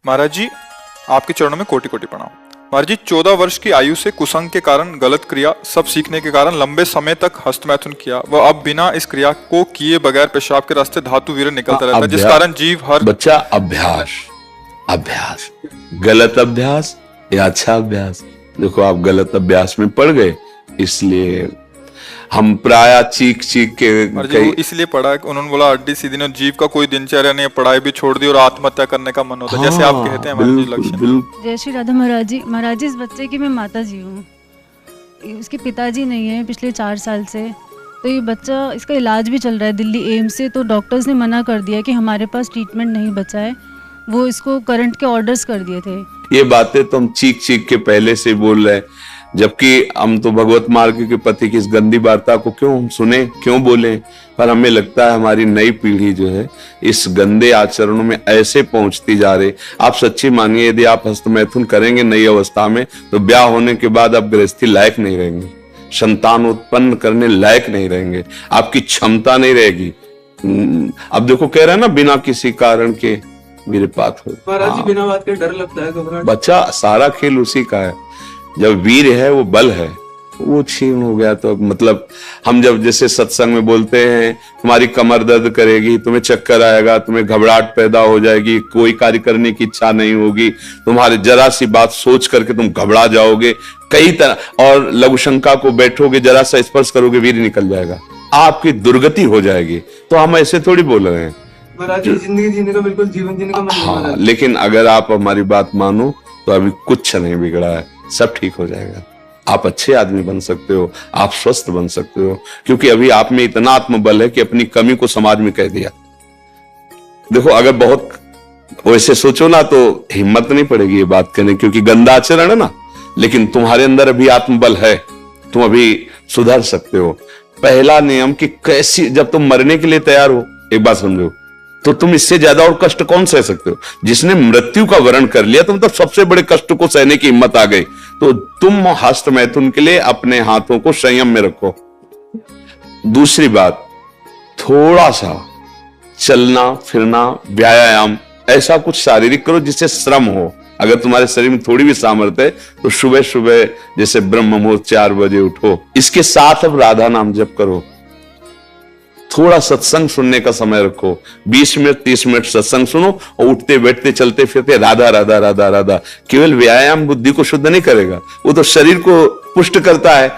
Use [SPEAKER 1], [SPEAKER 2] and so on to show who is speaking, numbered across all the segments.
[SPEAKER 1] महाराज जी, आपके चरणों में कोटि कोटि प्रणाम। महाराज जी, 14 वर्ष की आयु से कुसंग के कारण गलत क्रिया सब सीखने के कारण लंबे समय तक हस्तमैथुन किया, वह अब बिना इस क्रिया को किए बगैर पेशाब के रास्ते धातु वीर्य निकलता रहता है, जिस कारण जीव हर
[SPEAKER 2] बच्चा अभ्यास गलत अभ्यास या अच्छा अभ्यास। देखो आप गलत अभ्यास में पड़ गए, इसलिए हम प्राय चीख के
[SPEAKER 1] इसलिए पढ़ा है, उन्होंने बोला हड्डी सीधी नहीं, जीव का कोई दिनचर्या नहीं, पढ़ाई भी छोड़ दी और आत्महत्या करने का मन होता है, जैसे आप कहते हैं महाराज जी लक्ष्य।
[SPEAKER 3] जय श्री राधा महाराज जी। महाराज जी, इस बच्चे की मैं माता जी हूँ, उसके पिताजी नहीं है पिछले 4 साल से। तो ये बच्चा, इसका इलाज भी चल रहा है दिल्ली एम्स से, तो डॉक्टर्स ने मना कर दिया कि हमारे पास ट्रीटमेंट नहीं बचा है, वो इसको करंट के ऑर्डर्स कर दिए थे।
[SPEAKER 2] ये बातें तो हम चीख के पहले से बोल रहे हैं, जबकि हम तो भगवत मार्ग के पति की इस गंदी वार्ता को क्यों हम सुने, क्यों बोले। पर हमें लगता है हमारी नई पीढ़ी जो है इस गंदे आचरणों में ऐसे पहुंचती जा रही। आप सच्ची मानिए, यदि आप हस्तमैथुन करेंगे नई अवस्था में, तो ब्याह होने के बाद आप गृहस्थी लायक नहीं रहेंगे, संतान उत्पन्न करने लायक नहीं रहेंगे, आपकी क्षमता नहीं रहेगी। अब देखो कह रहे हैं ना, बिना किसी कारण के मेरे पास हो।
[SPEAKER 4] महाराज जी, बिना बात के डर लगता है, घबराहट।
[SPEAKER 2] बच्चा, सारा खेल उसी का है। जब वीर है वो बल है, वो छीन हो गया तो मतलब हम जब जैसे सत्संग में बोलते हैं तुम्हारी कमर दर्द करेगी, तुम्हें चक्कर आएगा, तुम्हें घबराहट पैदा हो जाएगी, कोई कार्य करने की इच्छा नहीं होगी, तुम्हारे जरा सी बात सोच करके तुम घबरा जाओगे कई तरह, और लघु शंका को बैठोगे, जरा सा स्पर्श करोगे वीर निकल जाएगा, आपकी दुर्गति हो जाएगी। तो हम ऐसे थोड़ी बोल रहे हैं
[SPEAKER 4] महाराज जी, जिंदगी जीने का बिल्कुल जीवन जीने का मन नहीं।
[SPEAKER 2] हाँ, लेकिन अगर आप हमारी बात मानो तो अभी कुछ नहीं बिगड़ा है, सब ठीक हो जाएगा। आप अच्छे आदमी बन सकते हो, आप स्वस्थ बन सकते हो, क्योंकि अभी आप में इतना आत्मबल है कि अपनी कमी को समाज में कह दिया। देखो अगर बहुत वैसे सोचो ना तो हिम्मत नहीं पड़ेगी ये बात कहने, क्योंकि गंदा आचरण है ना, लेकिन तुम्हारे अंदर अभी आत्मबल है, तुम अभी सुधर सकते हो। पहला नियम कि कैसी, जब तुम मरने के लिए तैयार हो, एक बात समझो, तो तुम इससे ज्यादा और कष्ट कौन सह सकते हो। जिसने मृत्यु का वरण कर लिया, तुम तो सबसे बड़े कष्ट को सहने की हिम्मत आ गई। तो तुम हस्तमैथुन के लिए अपने हाथों को संयम में रखो। दूसरी बात, थोड़ा सा चलना फिरना, व्यायाम, ऐसा कुछ शारीरिक करो जिससे श्रम हो। अगर तुम्हारे शरीर में थोड़ी भी सामर्थ्य है तो सुबह सुबह जैसे ब्रह्म मुहूर्त 4 बजे उठो। इसके साथ अब राधा नाम जप करो, थोड़ा सत्संग सुनने का समय रखो, 20 मिनट 30 मिनट सत्संग सुनो, और उठते बैठते चलते फिरते राधा राधा राधा राधा। केवल व्यायाम बुद्धि को शुद्ध नहीं करेगा, वो तो शरीर को पुष्ट करता है,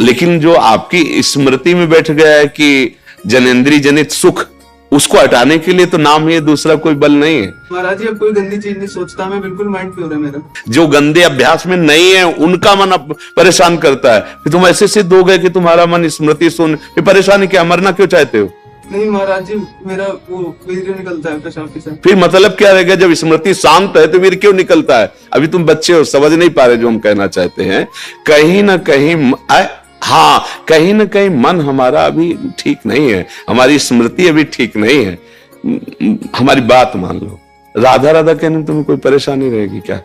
[SPEAKER 2] लेकिन जो आपकी स्मृति में बैठ गया है कि जनेंद्रिय जनित सुख, उसको हटाने के लिए तो नाम ही, दूसरा कोई बल नहीं है।
[SPEAKER 4] महाराज जी, अब कोई गंदी चीज नहीं सोचता, मैं बिल्कुल माइंड प्योर है मेरा।
[SPEAKER 2] जो गंदे अभ्यास में नहीं है उनका मन अब परेशान करता है। फिर तुम ऐसे सिद्ध हो गए कि तुम्हारा मन स्मृति सुन, फिर परेशानी क्या, मरना क्यों चाहते हो?
[SPEAKER 4] नहीं महाराज जी, मेरा वो वीर्य निकलता है पेशाब के साथ।
[SPEAKER 2] फिर मतलब क्या रहेगा, जब स्मृति शांत है तो वीर क्यों निकलता है? अभी तुम बच्चे हो, समझ नहीं पा रहे जो हम कहना चाहते हैं। कहीं ना कहीं हाँ, कहीं ना कहीं मन हमारा अभी ठीक नहीं है, हमारी स्मृति अभी ठीक नहीं है। हमारी बात मान लो, राधा राधा कहने में तुम्हें कोई परेशानी रहेगी क्या?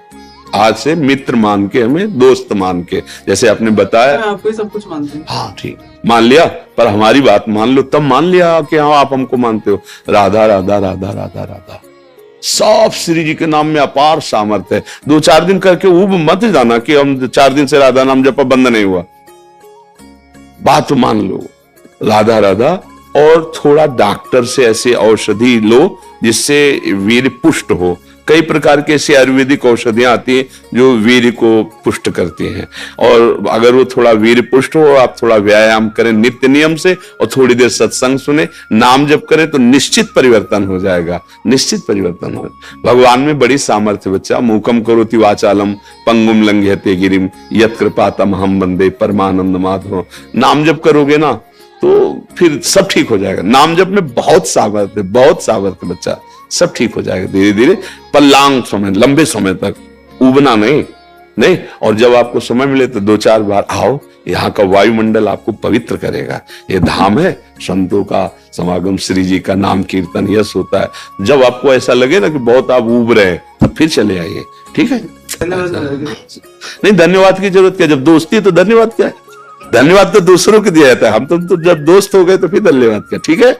[SPEAKER 2] आज से मित्र मान के, हमें दोस्त मान के, जैसे आपने बताया।
[SPEAKER 4] मैं आपको ही सब कुछ मानते हैं।
[SPEAKER 2] हाँ ठीक, मान लिया, पर हमारी बात मान लो, तब मान लिया कि हाँ आप हमको मानते हो। राधा राधा राधा राधा राधा, सब श्री जी के नाम में अपार सामर्थ्य है। 2-4 दिन करके ऊब मत जाना कि हम 4 दिन से राधा नाम जपा बंद नहीं हुआ। बात मान लो, राधा राधा, और थोड़ा डॉक्टर से ऐसे औषधि लो जिससे वीर्य पुष्ट हो। कई प्रकार के ऐसी आयुर्वेदिक औषधियां आती हैं जो वीर्य को पुष्ट करती हैं, और अगर वो थोड़ा वीर्य पुष्ट हो, आप थोड़ा व्यायाम करें नित्य नियम से, और थोड़ी देर सत्संग सुने, नाम जप करें, तो निश्चित परिवर्तन हो जाएगा, निश्चित परिवर्तन हो। भगवान में बड़ी सामर्थ्य बच्चा। मूकम करोति वाचालम पंगुम लंघयते गिरिम यत् कृपातम हम वंदे परमानंद माधव। नाम जप करोगे ना तो फिर सब ठीक हो जाएगा। नाम जप में बहुत सामर्थ्य, बहुत सामर्थ्य बच्चा, सब ठीक हो जाएगा धीरे धीरे, पर लॉन्ग समय, लंबे समय तक, उबना नहीं। और जब आपको समय मिले तो 2-4 बार आओ, यहाँ का वायुमंडल आपको पवित्र करेगा। ये धाम है संतों का समागम, श्री जी का नाम कीर्तन यश होता है। जब आपको ऐसा लगे ना कि बहुत आप उब रहे हैं, तब फिर चले आइए, ठीक है? नहीं, धन्यवाद की जरूरत क्या, जब दोस्ती है तो धन्यवाद क्या है? धन्यवाद तो दूसरों को दिया जाता है, हम तो जब दोस्त हो गए तो फिर धन्यवाद क्या, ठीक है?